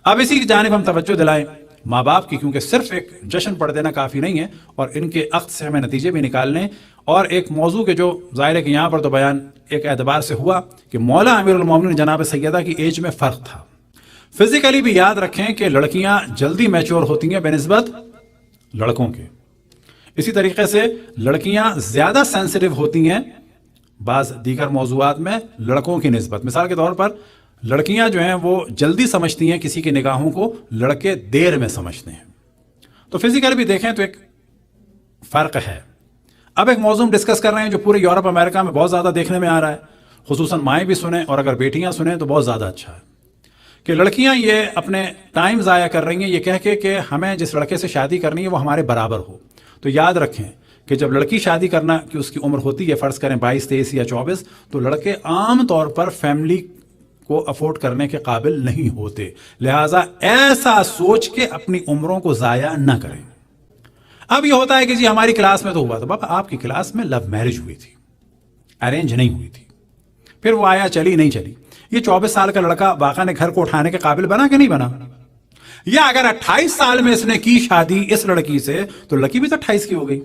اب اسی کی جانب ہم توجہ دلائیں ماں باپ کی، کیونکہ صرف ایک جشن پڑھ دینا کافی نہیں ہے، اور ان کے عقد سے ہمیں نتیجے بھی نکالنے، اور ایک موضوع کے جو ظاہر ہے کہ یہاں پر تو بیان ایک اعتبار سے ہوا کہ مولا امیر المومنین جناب سیدہ کی ایج میں فرق تھا۔ فزیکلی بھی یاد رکھیں کہ لڑکیاں جلدی میچور ہوتی ہیں بہ نسبت لڑکوں کے، اسی طریقے سے لڑکیاں زیادہ سینسٹیو ہوتی ہیں بعض دیگر موضوعات میں لڑکوں کی نسبت۔ مثال کے طور پر لڑکیاں جو ہیں وہ جلدی سمجھتی ہیں کسی کی نگاہوں کو، لڑکے دیر میں سمجھتے ہیں۔ تو فزیکل بھی دیکھیں تو ایک فرق ہے۔ اب ایک موضوع ڈسکس کر رہے ہیں جو پورے یورپ امریکہ میں بہت زیادہ دیکھنے میں آ رہا ہے، خصوصاً مائیں بھی سنیں اور اگر بیٹیاں سنیں تو بہت زیادہ اچھا ہے، کہ لڑکیاں یہ اپنے ٹائم ضائع کر رہی ہیں یہ کہہ کے کہ ہمیں جس لڑکے سے شادی کرنی ہے وہ ہمارے برابر ہو۔ تو یاد رکھیں کہ جب لڑکی شادی کرنا کہ اس کی عمر ہوتی ہے فرض کریں 22، 23 یا 24، تو لڑکے عام طور پر فیملی کو افورڈ کرنے کے قابل نہیں ہوتے، لہٰذا ایسا سوچ کے اپنی عمروں کو ضائع نہ کریں۔ اب یہ ہوتا ہے کہ جی ہماری کلاس میں تو ہوا تھا، بابا آپ کی کلاس میں لو میرج ہوئی تھی، ارینج نہیں ہوئی تھی، پھر وہ آیا چلی نہیں چلی۔ یہ 24 سال کا لڑکا واقعہ نے گھر کو اٹھانے کے قابل بنا کہ نہیں بنا؟ یا اگر 28 سال میں اس نے کی شادی اس لڑکی سے تو لڑکی بھی تو 28 کی ہو گئی۔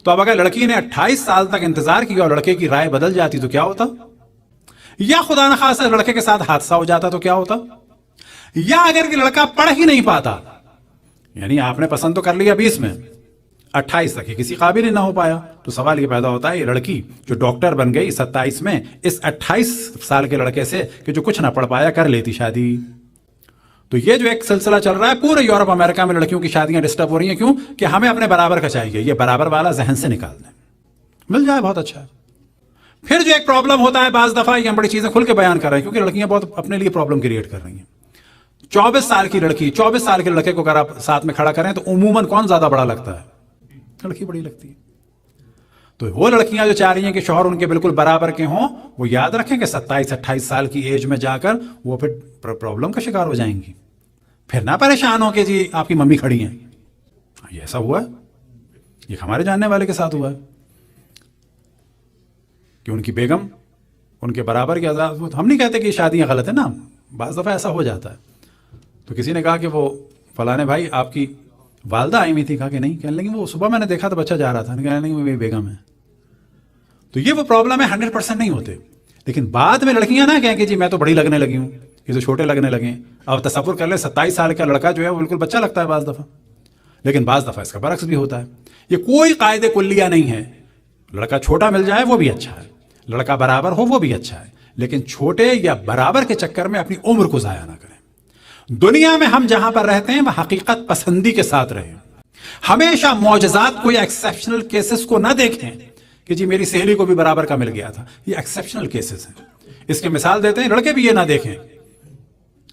تو اب اگر لڑکی نے 28 سال تک انتظار کیا اور لڑکے کی رائے بدل جاتی تو کیا ہوتا؟ یا خدا نخواستہ لڑکے کے ساتھ حادثہ ہو جاتا تو کیا ہوتا؟ یا اگر کہ لڑکا پڑھ ہی نہیں پاتا، یعنی آپ نے پسند تو کر لیا 20 میں، 28 تک یہ کسی قابل ہی نہ ہو پایا، تو سوال یہ پیدا ہوتا ہے یہ لڑکی جو ڈاکٹر بن گئی 27 میں اس 28 سال کے لڑکے سے کہ جو کچھ نہ پڑھ پایا کر لیتی شادی۔ تو یہ جو ایک سلسلہ چل رہا ہے پورے یورپ امریکہ میں لڑکیوں کی شادیاں ڈسٹرب ہو رہی ہیں، کیوں کہ ہمیں اپنے برابر کا چاہیے، یہ برابر والا ذہن سے نکال دیں، مل جائے بہت اچھا ہے۔ پھر جو ایک پرابلم ہوتا ہے بعض دفعہ، یہ ہم بڑی چیزیں کھل کے بیان کر رہے ہیں کیونکہ لڑکیاں بہت اپنے لیے پرابلم کریٹ کر رہی ہیں۔ 24 سال کی لڑکی 24 سال کے لڑکے کو اگر آپ ساتھ میں کھڑا کریں تو عموماً کون زیادہ بڑا لگتا ہے؟ لڑکی بڑی لگتی ہے۔ تو وہ لڑکیاں جو چاہ رہی ہیں کہ شوہر ان کے بالکل برابر کے ہوں، وہ یاد رکھیں کہ 27-28 سال کی ایج میں جا کر وہ پھر پرابلم کا شکار ہو جائیں گی۔ پھر نہ پریشان ہو کہ جی آپ کی ممی کھڑی ہیں، یہ ایسا ہوا ہے، یہ ہمارے جاننے والے کے ساتھ ہوا ہے کہ ان کی بیگم ان کے برابر کی آزاد۔ ہم نہیں کہتے کہ یہ شادیاں غلط ہیں نا، بعض دفعہ ایسا ہو جاتا ہے۔ تو کسی نے کہا کہ وہ فلانے بھائی آپ کی والدہ آئی ہوئی تھی، کہا کہ نہیں، کہنے لگی وہ صبح میں نے دیکھا تو بچہ جا رہا تھا، کہنے لگی وہ میری بیگم ہے۔ تو یہ وہ پرابلم ہے، 100% نہیں ہوتے، لیکن بعد میں لڑکیاں نہ کہیں کہ جی میں تو بڑی لگنے لگی ہوں، یہ تو چھوٹے لگنے لگے۔ اب تصور کر لیں 27 سال کا لڑکا جو ہے وہ بالکل بچہ لگتا ہے بعض دفعہ، لیکن بعض دفعہ اس کا برعکس بھی ہوتا ہے۔ یہ کوئی قاعدے کلیہ نہیں ہے، لڑکا چھوٹا مل جائے وہ بھی اچھا ہے، لڑکا برابر ہو وہ بھی اچھا ہے، لیکن چھوٹے یا برابر کے چکر میں اپنی عمر کو ضائع نہ کریں۔ دنیا میں ہم جہاں پر رہتے ہیں وہ حقیقت پسندی کے ساتھ رہیں، ہمیشہ معجزات کو یا ایکسیپشنل کیسز کو نہ دیکھیں کہ جی میری سہیلی کو بھی برابر کا مل گیا تھا، یہ ایکسیپشنل کیسز ہیں۔ اس کی مثال دیتے ہیں، لڑکے بھی یہ نہ دیکھیں،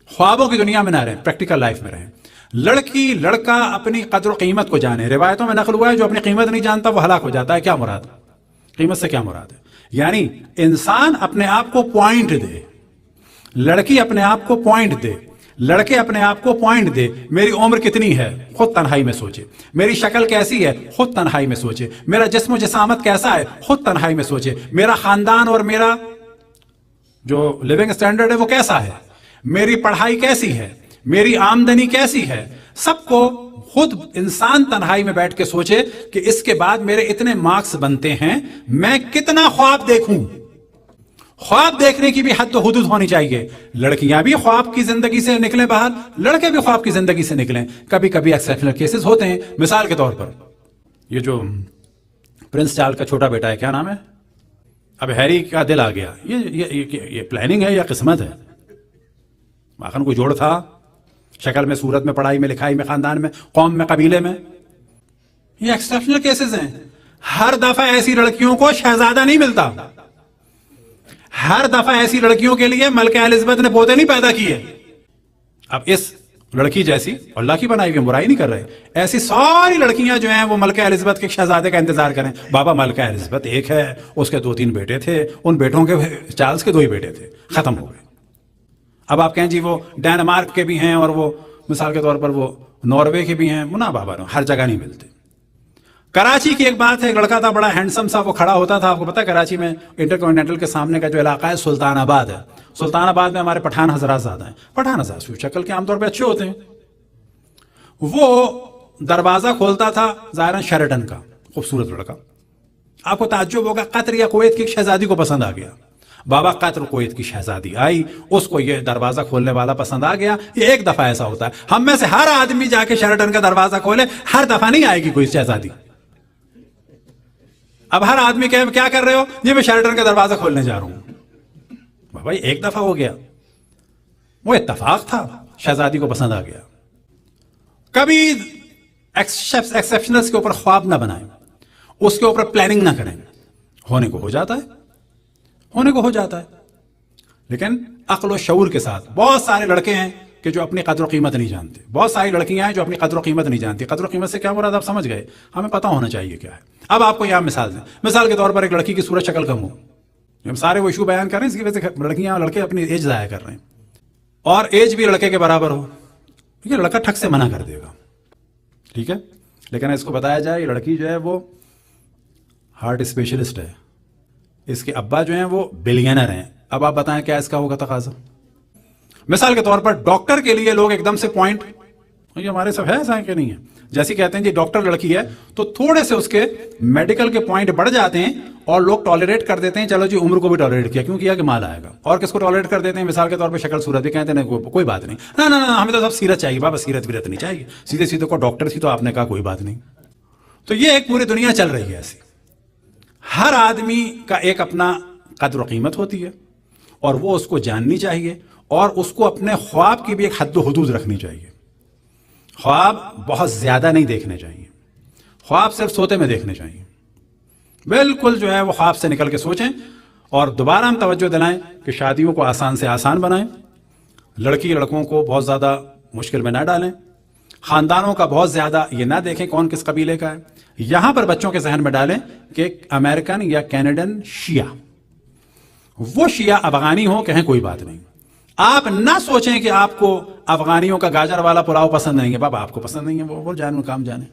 خوابوں کی دنیا میں نہ رہیں، پریکٹیکل لائف میں رہیں۔ لڑکی لڑکا اپنی قدر و قیمت کو جانے، روایتوں میں نقل ہوا ہے جو اپنی قیمت نہیں جانتا وہ ہلاک ہو جاتا ہے۔ کیا مراد؟ قیمت سے کیا مراد ہے؟ یعنی انسان اپنے آپ کو پوائنٹ دے، لڑکی اپنے آپ کو پوائنٹ دے، لڑکے اپنے آپ کو پوائنٹ دے۔ میری عمر کتنی ہے خود تنہائی میں سوچے، میری شکل کیسی ہے خود تنہائی میں سوچے، میرا جسم و جسامت کیسا ہے خود تنہائی میں سوچے، میرا خاندان اور میرا جو لیونگ سٹینڈرڈ ہے وہ کیسا ہے، میری پڑھائی کیسی ہے، میری آمدنی کیسی ہے، سب کو خود انسان تنہائی میں بیٹھ کے سوچے کہ اس کے بعد میرے اتنے مارکس بنتے ہیں، میں کتنا خواب دیکھوں۔ خواب دیکھنے کی بھی حد و حدود ہونی چاہیے۔ لڑکیاں بھی خواب کی زندگی سے نکلیں باہر، لڑکے بھی خواب کی زندگی سے نکلیں۔ کبھی کبھی ایکسیپشنل کیسز ہوتے ہیں، مثال کے طور پر یہ جو پرنس چارلس کا چھوٹا بیٹا ہے، کیا نام ہے؟ اب ہیری کا دل آ گیا، یہ پلاننگ ہے یا قسمت ہے؟ آخر کوئی جوڑ تھا، شکل میں، صورت میں، پڑھائی میں، لکھائی میں، خاندان میں، قوم میں، قبیلے میں۔ یہ ایکسیپشنل کیسز ہیں۔ ہر دفعہ ایسی لڑکیوں کو شہزادہ نہیں ملتا، ہر دفعہ ایسی لڑکیوں کے لیے ملکہ الزبتھ نے پوتے نہیں پیدا کیے۔ اب اس لڑکی جیسی اللہ کی بنائی ہوئی، برائی نہیں کر رہے، ایسی ساری لڑکیاں جو ہیں وہ ملکہ الزبتھ کے شہزادے کا انتظار کریں۔ بابا ملکہ الزبتھ ایک ہے، اس کے 2-3 بیٹے تھے، ان بیٹوں کے چارلس کے 2 ہی بیٹے تھے، ختم ہو گئے۔ اب آپ کہیں جی وہ ڈینمارک کے بھی ہیں اور وہ مثال کے طور پر وہ ناروے کے بھی ہیں، نہ بابا ہر جگہ نہیں ملتے۔ کراچی کی ایک بات ہے، ایک لڑکا تھا بڑا ہینڈسم سا، وہ کھڑا ہوتا تھا، آپ کو پتا کراچی میں انٹر کانٹیننٹل کے سامنے کا جو علاقہ ہے سلطان آباد ہے، سلطان آباد میں ہمارے پٹھان حضرات زیادہ ہیں. پٹھان حضرات شکل کے عام طور پہ اچھے ہوتے ہیں. وہ دروازہ کھولتا تھا ظاہراً شیرٹن کا، خوبصورت لڑکا. آپ کو تعجب ہوگا، قطر یا کویت کی شہزادی کو پسند آ گیا. بابا قطر کویت کی شہزادی آئی، اس کو یہ دروازہ کھولنے والا پسند آ گیا. یہ ایک دفعہ ایسا ہوتا ہے. ہم میں سے ہر آدمی جا کے شیرٹن کا دروازہ کھولے، ہر دفعہ نہیں آئے گی کوئی شہزادی. اب ہر آدمی کہ کیا کر رہے ہو؟ جی میں شیرٹن کا دروازہ کھولنے جا رہا ہوں. بھائی ایک دفعہ ہو گیا، وہ اتفاق تھا، شہزادی کو پسند آ گیا. کبھی ایکسیپشنلز کے اوپر خواب نہ بنائیں، اس کے اوپر پلاننگ نہ کریں. ہونے کو ہو جاتا ہے، ہونے کو ہو جاتا ہے. لیکن عقل و شعور کے ساتھ. بہت سارے لڑکے ہیں کہ جو اپنی قدر و قیمت نہیں جانتے، بہت ساری لڑکیاں ہیں جو اپنی قدر و قیمت نہیں جانتی. قدر و قیمت سے کیا مراد آپ سمجھ گئے؟ ہمیں پتہ ہونا چاہیے کیا ہے. اب آپ کو یہاں مثال دیں، مثال کے طور پر ایک لڑکی کی صورت شکل کم ہو. ہم سارے وہ ایشو بیان کر رہے ہیں، اس کی وجہ سے لڑکیاں لڑکے اپنی ایج ضائع کر رہے ہیں، اور ایج بھی لڑکے کے برابر ہو. یہ لڑکا ٹھگ سے منع کر دے گا، ٹھیک ہے. لیکن اس کو بتایا جائے یہ لڑکی جو ہے وہ ہارٹ اسپیشلسٹ ہے، اس کے ابا جو ہیں وہ بلینر ہیں. اب آپ بتائیں کیا اس کا ہوگا تقاضا؟ مثال کے طور پر ڈاکٹر کے لیے لوگ ایک دم سے پوائنٹ، یہ ہمارے سب ہے ایسا ہے کہ نہیں ہے، جیسے کہتے ہیں جی ڈاکٹر لڑکی ہے تو تھوڑے سے اس کے میڈیکل کے پوائنٹ بڑھ جاتے ہیں اور لوگ ٹالریٹ کر دیتے ہیں. چلو جی عمر کو بھی ٹالریٹ کیا، کیوں کیا کہ مال آئے گا. اور کس کو ٹالریٹ کر دیتے ہیں؟ مثال کے طور پہ شکل صورت بھی کہتے ہیں کوئی بات نہیں، نہ ہمیں تو سب سیرت چاہیے. بابا سیرت ویرت نہیں چاہیے، سیدھے سیدھے کو ڈاکٹر تھی تو آپ نے کہا کوئی بات نہیں. تو یہ ایک پوری دنیا چل رہی ہے ایسی. ہر آدمی کا ایک اپنا قدر و قیمت ہوتی ہے اور وہ اس کو جاننی چاہیے، اور اس کو اپنے خواب کی بھی ایک حد و حدود رکھنی چاہیے. خواب بہت زیادہ نہیں دیکھنے چاہیے، خواب صرف سوتے میں دیکھنے چاہیے. بالکل جو ہے وہ خواب سے نکل کے سوچیں. اور دوبارہ ہم توجہ دلائیں کہ شادیوں کو آسان سے آسان بنائیں، لڑکی لڑکوں کو بہت زیادہ مشکل میں نہ ڈالیں، خاندانوں کا بہت زیادہ یہ نہ دیکھیں کون کس قبیلے کا ہے. یہاں پر بچوں کے ذہن میں ڈالیں کہ امریکن یا کینیڈین شیعہ، وہ شیعہ افغانی ہو کہیں کوئی بات نہیں. آپ نہ سوچیں کہ آپ کو افغانیوں کا گاجر والا پلاؤ پسند نہیں ہے. بابا آپ کو پسند نہیں ہے، وہ جانو کام جانے.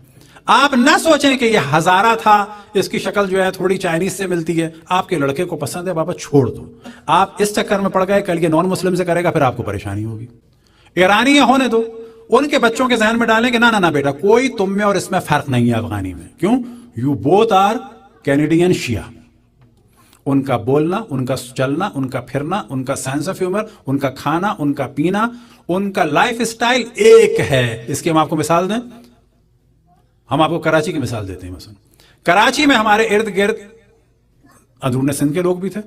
آپ نہ سوچیں کہ یہ ہزارہ تھا، اس کی شکل جو ہے تھوڑی چائنیز سے ملتی ہے، آپ کے لڑکے کو پسند ہے. بابا چھوڑ دو. آپ اس چکر میں پڑ گئے، کل یہ نان مسلم سے کرے گا، پھر آپ کو پریشانی ہوگی. ایرانی ہونے دو. ان کے بچوں کے ذہن میں ڈالیں کہ نہ بیٹا کوئی تم میں اور اس میں فرق نہیں ہے افغانی میں. کیوں؟ یو بوتھ آر کینیڈین شیعہ. ان کا بولنا، ان کا چلنا، ان کا پھرنا، ان کا سینس آف ہیومر، ان کا کھانا، ان کا پینا، ان کا لائف اسٹائل ایک ہے. اس کی ہم آپ کو مثال دیں، ہم آپ کو کراچی کی مثال دیتے ہیں. مثلا کراچی میں ہمارے ارد گرد اندرون سندھ کے لوگ بھی تھے،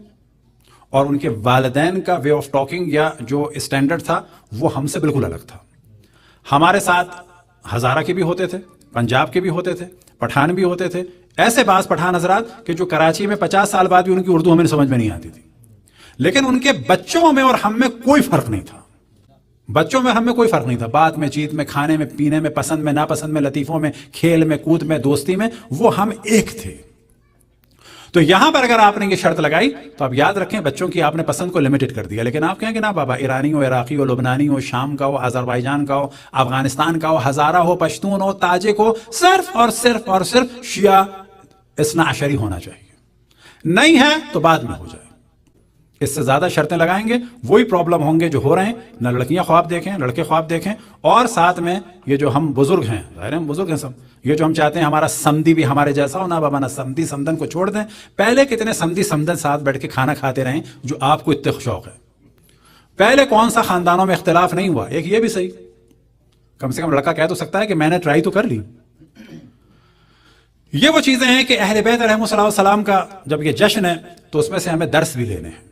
اور ان کے والدین کا وے آف ٹاکنگ یا جو اسٹینڈرڈ تھا وہ ہم سے بالکل الگ تھا. ہمارے ساتھ ہزارہ کے بھی ہوتے تھے، پنجاب کے بھی ہوتے تھے، پٹھان بھی ہوتے تھے. ایسے بعض پٹھان حضرات کہ جو کراچی میں 50 سال بعد بھی ان کی اردو ہمیں سمجھ میں نہیں آتی تھی. لیکن ان کے بچوں میں اور ہم میں کوئی فرق نہیں تھا. بچوں میں ہم میں کوئی فرق نہیں تھا. بات میں، چیت میں، کھانے میں، پینے میں، پسند میں، ناپسند میں، لطیفوں میں، کھیل میں، کود میں، دوستی میں، وہ ہم ایک تھے. تو یہاں پر اگر آپ نے یہ شرط لگائی تو آپ یاد رکھیں بچوں کی آپ نے پسند کو لمیٹڈ کر دیا. لیکن آپ کہیں کہ نا بابا ایرانی ہو، عراقی ہو، لبنانی ہو، شام کا ہو، آذربائیجان کا ہو، افغانستان کا ہو، ہزارہ ہو، پشتون ہو، تاجک ہو، صرف اور صرف اور صرف شیعہ اثنا عشری ہونا چاہیے. نہیں ہے تو بعد میں ہو جائے. اس سے زیادہ شرطیں لگائیں گے وہی پرابلم ہوں گے جو ہو رہے ہیں. نہ لڑکیاں خواب دیکھیں، لڑکے خواب دیکھیں. اور ساتھ میں یہ جو ہم بزرگ ہیں، ظاہر ہم بزرگ ہیں سب، یہ جو ہم چاہتے ہیں ہمارا سمدی بھی ہمارے جیسا ہو. نہ بابا نہ سمدی سمدن کو چھوڑ دیں. پہلے کتنے سمدی سمدن ساتھ بیٹھ کے کھانا کھاتے رہیں جو آپ کو اتنے شوق ہے. پہلے کون سا خاندانوں میں اختلاف نہیں ہوا. ایک یہ بھی صحیح، کم سے کم لڑکا کہہ تو سکتا ہے کہ میں نے ٹرائی تو کر لی. یہ وہ چیزیں ہیں کہ اہل بیت علیہ السلام کا جب یہ جشن ہے تو اس میں سے ہمیں درس بھی لینے ہیں.